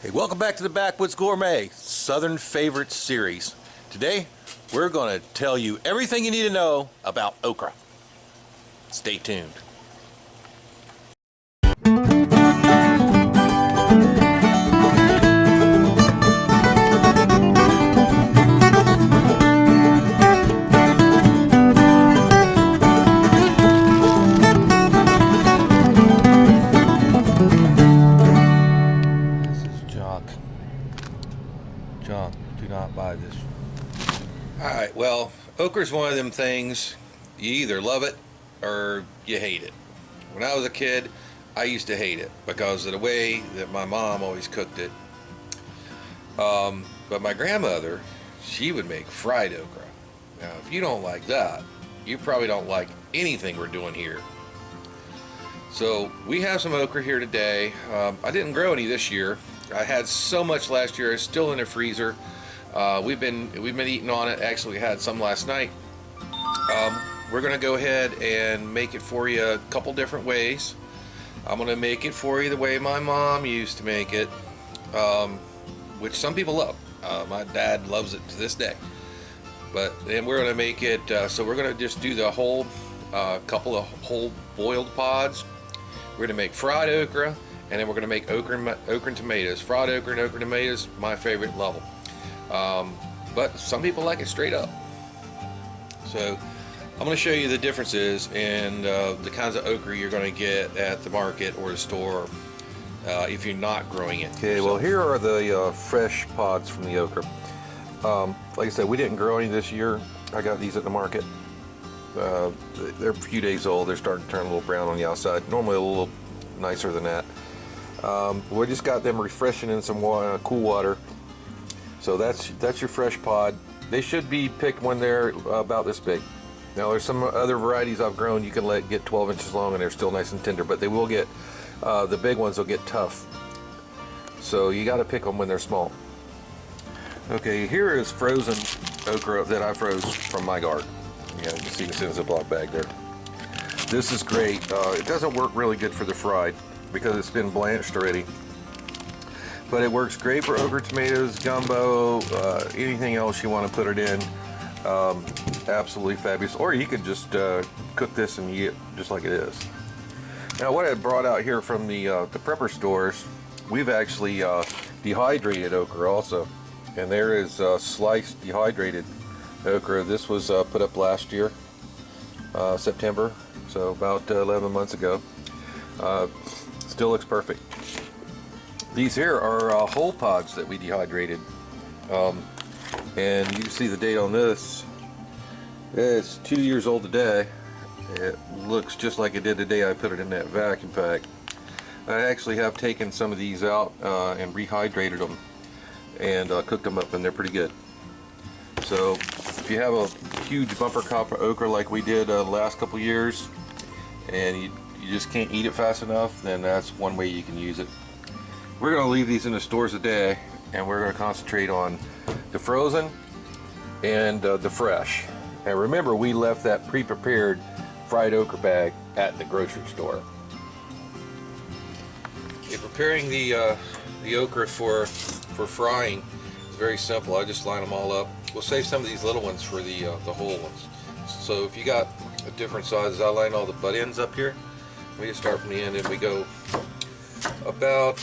Hey, welcome back to the Backwoods Gourmet Southern Favorites series. Today, we're going to tell you everything you need to know about okra. Stay tuned. Junk. Do not buy this. Alright, well, okra is one of them things you either love it or you hate it. When I was a kid, I used to hate it because of the way that my mom always cooked it. But my grandmother, she would make fried okra. Now, if you don't like that, you probably don't like anything we're doing here. So we have some okra here today. I didn't grow any this year. I had so much last year. It's still in the freezer. We've been eating on it. Actually, we had some last night. We're gonna go ahead and make it for you a couple different ways. I'm gonna make it for you the way my mom used to make it, which some people love. My dad loves it to this day. But then we're gonna make it. So we're gonna just do the whole couple of whole boiled pods. We're gonna make fried okra. And then we're going to make okra and tomatoes. Fried okra and okra tomatoes, my favorite level. But some people like it straight up. So I'm going to show you the differences in the kinds of okra you're going to get at the market or the store if you're not growing it. Okay, well here are the fresh pods from the okra. Like I said, we didn't grow any this year. I got these at the market. They're a few days old. They're starting to turn a little brown on the outside. Normally a little nicer than that. We just got them refreshing in some cool water. So that's your fresh pod. They should be picked when they're about this big. Now there's some other varieties I've grown you can let get 12 inches long and they're still nice and tender, but they will get, the big ones will get tough. So you got to pick them when they're small. Okay, here is frozen okra that I froze from my garden. Yeah, you can see it's in a Ziploc bag there. This is great. It doesn't work really good for the fried because it's been blanched already, but it works great for okra, tomatoes, gumbo, anything else you want to put it in. Absolutely fabulous. Or you could just cook this and eat it just like it is. Now what I brought out here from the prepper stores, we've actually dehydrated okra also, and there is sliced dehydrated okra. This was put up last year, September, so about 11 months ago. Still looks perfect. These here are whole pods that we dehydrated, and you can see the date on this. It's 2 years old today. It looks just like it did the day I put it in that vacuum pack. I actually have taken some of these out and rehydrated them and cooked them up, and they're pretty good. So if you have a huge bumper crop of okra like we did the last couple years, and you just can't eat it fast enough, then that's one way you can use it. We're going to leave these in the stores today, and we're going to concentrate on the frozen and the fresh. And remember, we left that pre-prepared fried okra bag at the grocery store. Okay, preparing the okra for frying is very simple. I just line them all up. We'll save some of these little ones for the whole ones. So if you got different sizes, I line all the butt ends up here. We just start from the end and we go about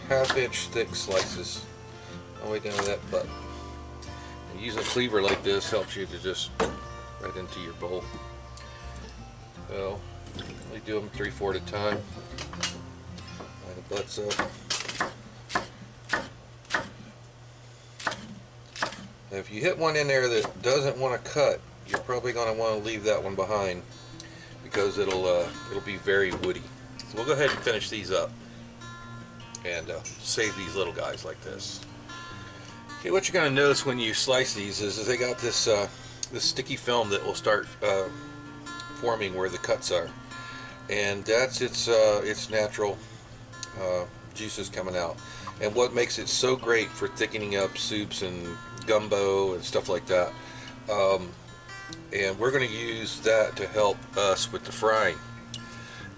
half-inch thick slices all the way down to that butt. And using a cleaver like this helps you to just right into your bowl. So we do them 3/4 at a time. Line the butts up. Now if you hit one in there that doesn't want to cut, you're probably going to want to leave that one behind because it'll be very woody. So we'll go ahead and finish these up and save these little guys like this. Okay, what you're going to notice when you slice these is they got this this sticky film that will start forming where the cuts are, and that's its natural juices coming out. And what makes it so great for thickening up soups and gumbo and stuff like that. And we're going to use that to help us with the frying.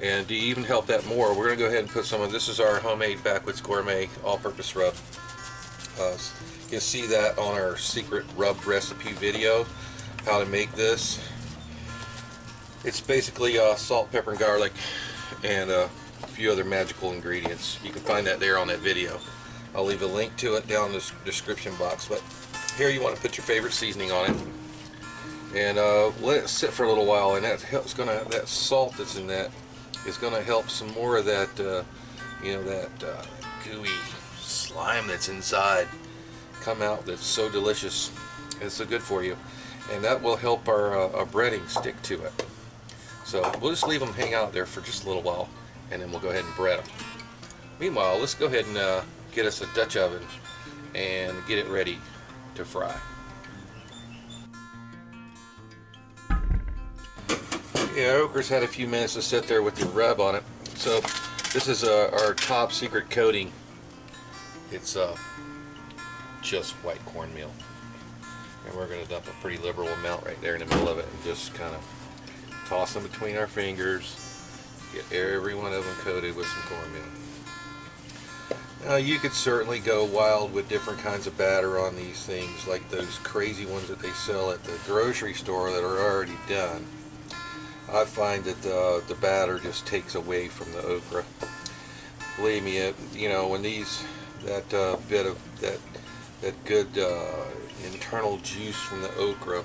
And to even help that more, we're going to go ahead and put some of this. Is our homemade Backwoods Gourmet all-purpose rub. You'll see that on our secret rub recipe video, how to make this. It's basically salt, pepper, and garlic, and a few other magical ingredients. You can find that there on that video. I'll leave a link to it down in the description box. But here you want to put your favorite seasoning on it, and let it sit for a little while. And that salt that's in that is going to help some more of that, that gooey slime that's inside come out. That's so delicious. It's so good for you, and that will help our breading stick to it. So we'll just leave them hang out there for just a little while, and then we'll go ahead and bread them. Meanwhile, let's go ahead and get us a Dutch oven and get it ready to fry. Yeah, okra's had a few minutes to sit there with the rub on it. So this is our top secret coating. It's just white cornmeal, and we're going to dump a pretty liberal amount right there in the middle of it, and just kind of toss them between our fingers, get every one of them coated with some cornmeal. Now you could certainly go wild with different kinds of batter on these things, like those crazy ones that they sell at the grocery store that are already done. I find that the batter just takes away from the okra. Believe me, when that bit of that good internal juice from the okra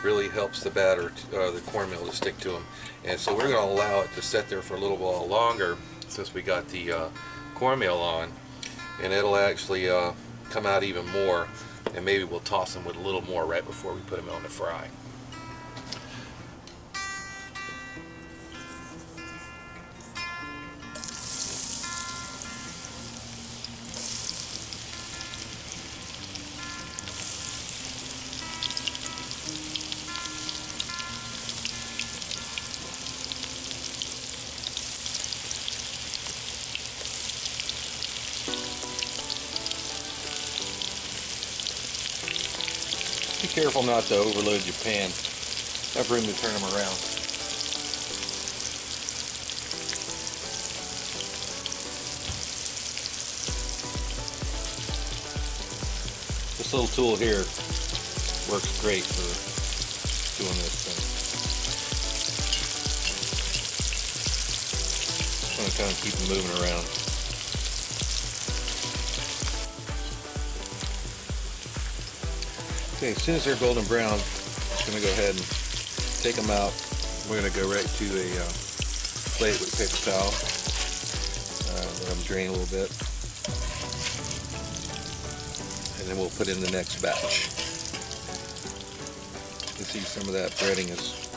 really helps the batter, the cornmeal, to stick to them. And so we're going to allow it to sit there for a little while longer, since we got the cornmeal on, and it'll actually come out even more. And maybe we'll toss them with a little more right before we put them on the fry. Be careful not to overload your pan. Have room to turn them around. This little tool here works great for doing this thing. Just want to kind of keep them moving around. Okay, as soon as they're golden brown, I'm just going to go ahead and take them out. We're going to go right to a plate with a paper towel. Let them drain a little bit. And then we'll put in the next batch. You can see some of that breading has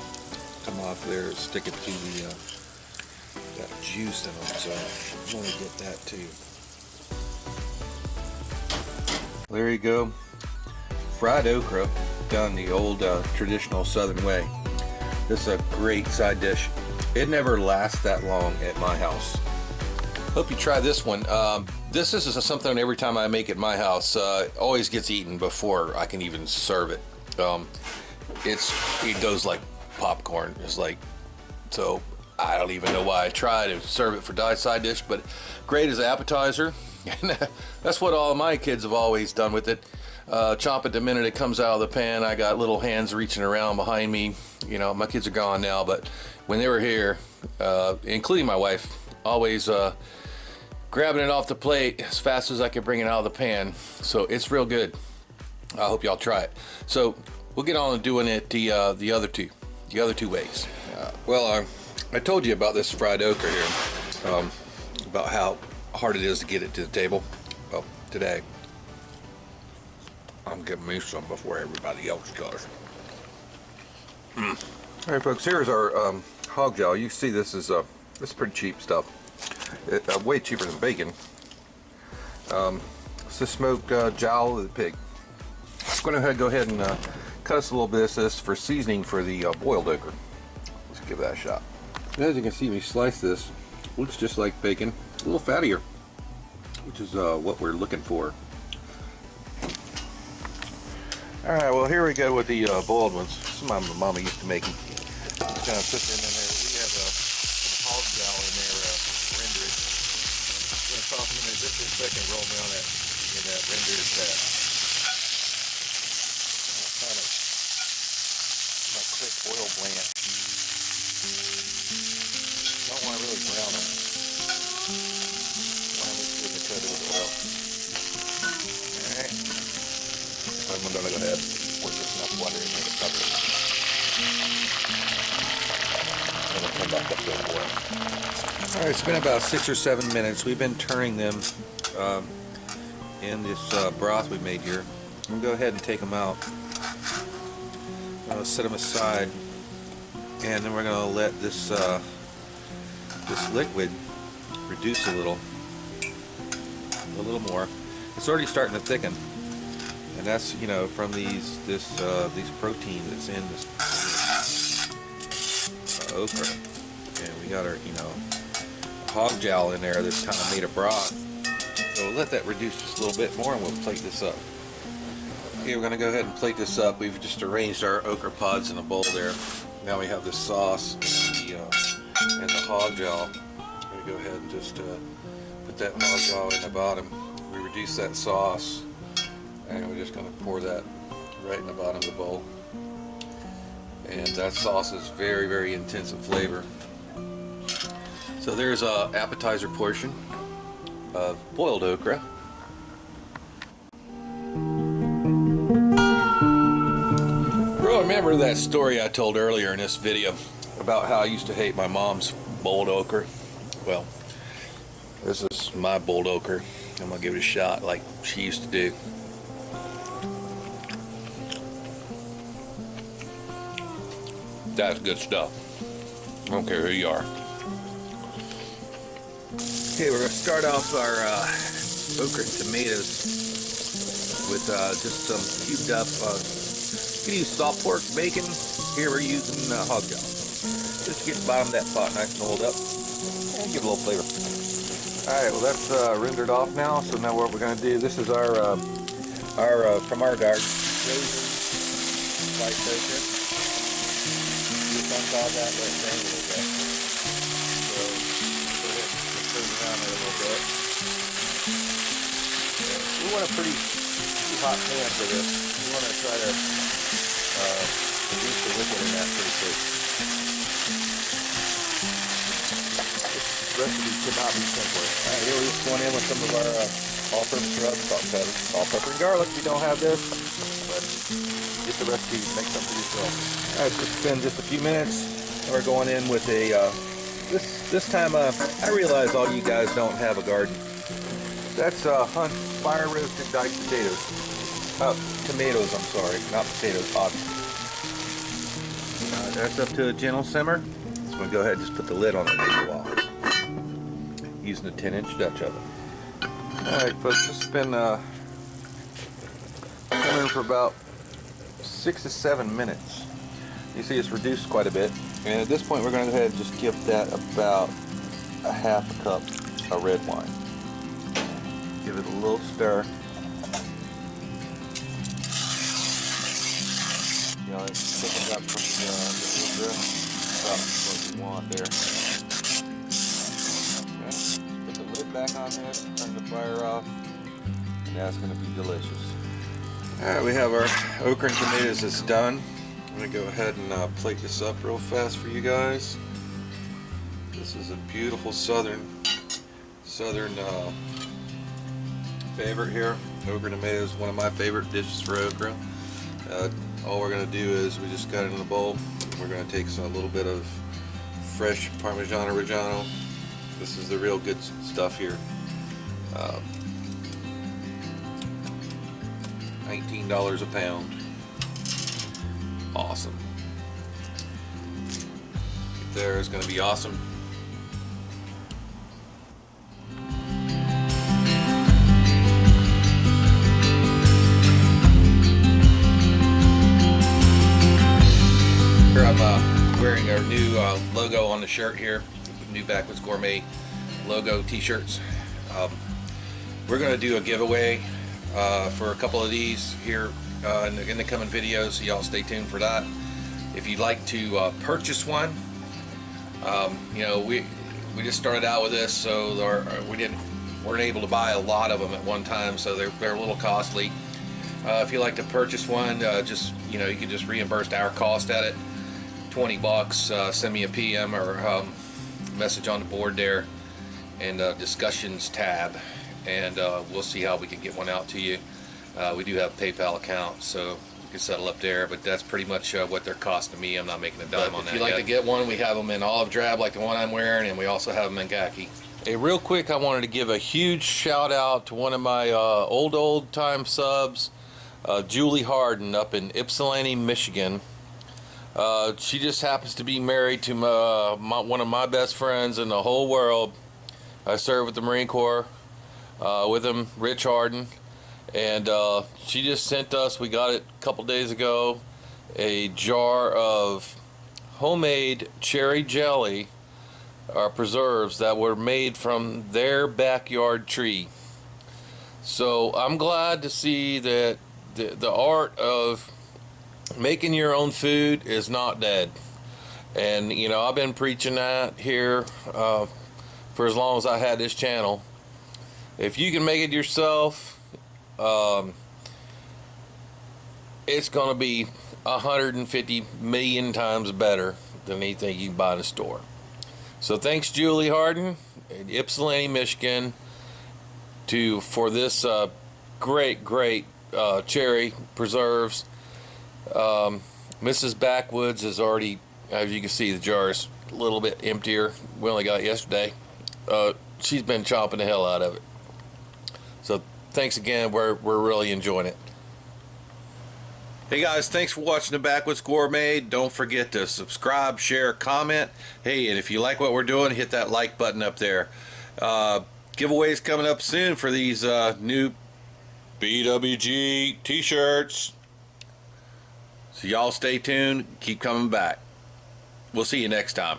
come off there, sticking to the that juice in them. So I want to get that too. There you go. Fried okra done the old traditional southern way. This is a great side dish. It never lasts that long at my house. Hope you try this one. This is something every time I make at my house, always gets eaten before I can even serve it. It goes like popcorn. It's like, so I don't even know why I try to serve it for side dish, but great as an appetizer. And that's what all of my kids have always done with it. Chop it the minute it comes out of the pan. I got little hands reaching around behind me. My kids are gone now, but when they were here, including my wife, always grabbing it off the plate as fast as I could bring it out of the pan. So it's real good. I hope y'all try it. So we'll get on to doing it the other two ways. I told you about this fried okra here, about how hard it is to get it to the table. Well, today I'm getting me some before everybody else does. All right, folks. Here's our hog jowl. You see, this is pretty cheap stuff. Way cheaper than bacon. It's the smoked jowl of the pig. I'm going to go ahead and cut us a little bit of this for seasoning for the boiled okra. Let's give that a shot. As you can see, we slice this. Looks just like bacon, a little fattier, which is what we're looking for. Alright, well, here we go with the boiled ones. Some of my mama used to make them. Just kind of put them in there. We have some hog just a second, roll me on that in that rendered fat. Kind of my quick oil blend. Don't want to really brown them. Want to mix it with a cut of oil. Alright. I'm going to go ahead and pour just enough water in here to cover it. And then come back up to the boil. Alright, it's been about 6 or 7 minutes. We've been turning them in this broth we made here. I'm going to go ahead and take them out. Set them aside, and then we're going to let this this liquid reduce a little more. It's already starting to thicken, and that's from these protein that's in this okra, and we got our hog jowl in there that's kind of made a broth. So we'll let that reduce just a little bit more, and we'll plate this up. Okay, we're going to go ahead and plate this up. We've just arranged our okra pods in a bowl there. Now we have the sauce and the hog jowl. We go ahead and just put that hog jowl in the bottom. We reduce that sauce, and we're just going to pour that right in the bottom of the bowl. And that sauce is very, very intense in flavor. So there's an appetizer portion of boiled okra. Remember that story I told earlier in this video about how I used to hate my mom's boiled okra? Well, this is my boiled okra. I'm gonna give it a shot like she used to do. That's good stuff. I don't care who you are. Okay, we're gonna start off our okra and tomatoes with just some cubed up. You can use salt pork, bacon. Here we're using hog jowl. Just to get the bottom of that pot nice and oiled up and give a little flavor. Alright, well that's rendered off now. So now what we're going to do, this is our from our garden, frozen sliced okra. Just unthaw that, let it drain a little bit. So go ahead and turn it around there a little bit. We want a pretty hot pan for this. We want to try to reduce the liquid in that pretty quick. This recipe could not be simpler. Alright, here we're just going in with some of our all-purpose rub, salt, pepper, and garlic. If you don't have this, but get the recipe, make something for yourself. Alright, it's been just a few minutes. We're going in with a, this time I realize all you guys don't have a garden. That's Hunt fire roasted diced potatoes. Tomatoes, I'm sorry, not potatoes, hot. That's up to a gentle simmer. So I'm going to go ahead and just put the lid on it for a while. Using a 10-inch Dutch oven. Alright folks, this has been simmering for about 6 to 7 minutes. You see it's reduced quite a bit. And at this point we're going to go ahead and just give that about a half a cup of red wine. Give it a little stir. It's picking up from the okra, about what we want there. Okay. Put the lid back on there, turn the fire off, and that's going to be delicious. Alright, we have our okra and tomatoes that's done. I'm going to go ahead and plate this up real fast for you guys. This is a beautiful southern favorite here. Okra and tomatoes is one of my favorite dishes for okra. All we're going to do is we just got it in a bowl. We're going to take a little bit of fresh Parmesan Reggiano. This is the real good stuff here. $19 a pound. Awesome. Right there is going to be awesome. I'm wearing our new logo on the shirt here, New Backwoods Gourmet logo t-shirts. We're going to do a giveaway for a couple of these here in the coming videos, so y'all stay tuned for that. If you'd like to purchase one, we just started out with this, so we didn't weren't able to buy a lot of them at one time, so they're a little costly. If you like to purchase one, just you can just reimburse our cost at it, $20. Send me a PM or message on the board there, and discussions tab, and we'll see how we can get one out to you. We do have a PayPal account, so you can settle up there, but that's pretty much what they're costing me. I'm not making a dime on that. If you'd like to get one, we have them in olive drab like the one I'm wearing, and we also have them in khaki. Hey, real quick, I wanted to give a huge shout out to one of my old time subs, Julie Harden, up in Ypsilanti, Michigan. She just happens to be married to one of my best friends in the whole world. I served with the Marine Corps with him, Rich Harden, and she just sent us, we got it a couple days ago, a jar of homemade cherry jelly preserves that were made from their backyard tree. So I'm glad to see that the art of making your own food is not dead. And I've been preaching that here for as long as I had this channel. If you can make it yourself, it's going to be 150 million times better than anything you can buy in the store. So thanks, Julie Harden in Ypsilanti, Michigan, for this great cherry preserves. Mrs. Backwoods is already, as you can see, the jar is a little bit emptier. We only got it yesterday. She's been chomping the hell out of it. So thanks again. We're really enjoying it. Hey guys, thanks for watching the Backwoods Gourmet. Don't forget to subscribe, share, comment. Hey, and if you like what we're doing, hit that like button up there. Giveaways coming up soon for these new BWG t-shirts. So y'all stay tuned. Keep coming back. We'll see you next time.